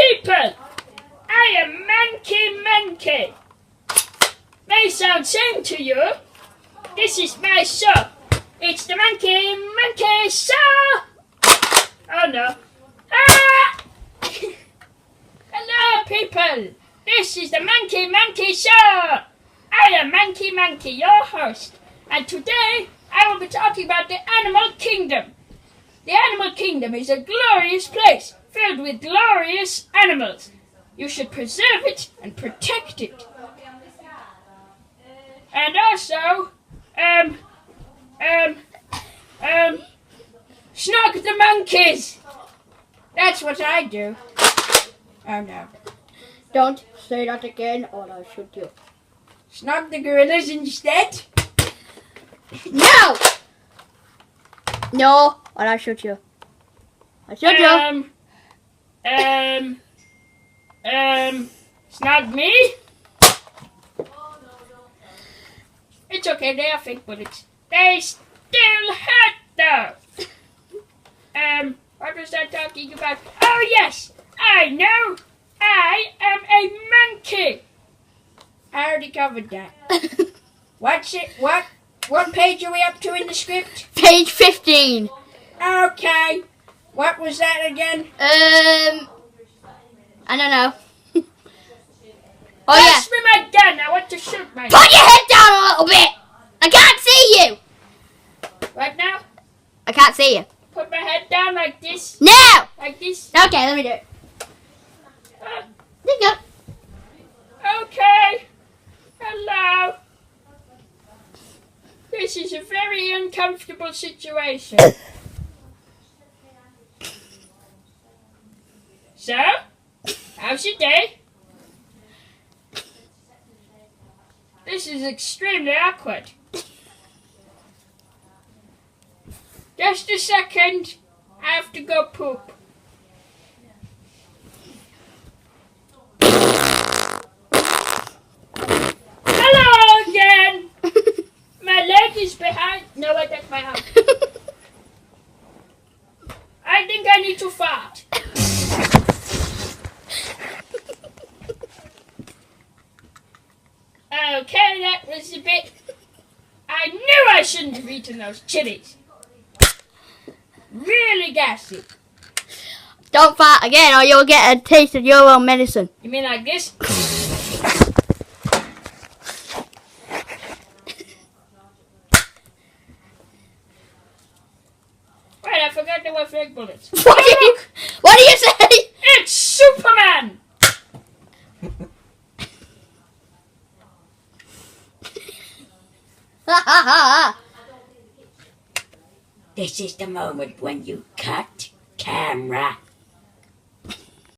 people! I am Manky. May sound same to you. This is my show. It's the Manky Show! Oh no. Ah! Hello people! This is the Manky Show! I am Manky, your host. And today I will be talking about the animal kingdom. The animal kingdom is a glorious place filled with glorious animals. You should preserve it and protect it. And also, snog the monkeys. That's what I do. Oh no. Don't say that again or I'll shoot you. Snog the gorillas instead. No! No, or I'll shoot you. I'll shoot you. Snog me? It's okay, they are fake bullets. They still hurt though. What was I talking about? Oh yes, I know. I am a monkey. I already covered that. What's it? What page are we up to in the script? Page 15. Okay. What was that again? I don't know. Oh Pass me my gun. I want to shoot my. Put your head down a little bit. I can't see you. Right now? I can't see you. Put my head down like this. No. Like this. Okay, let me do it. There you go. Okay. Hello. This is a very uncomfortable situation. So, how's your day? This is extremely awkward. Just a second. I have to go poop. Hello again. My leg is behind. No, wait, that's my arm. I think I need to fart. Okay, that was a bit. I knew I shouldn't have eaten those chilies. Really gassy. Don't fart again or you'll get a taste of your own medicine. You mean like this? Wait, I forgot there were fake bullets. What do you say? It's Superman! This is the moment when you cut camera.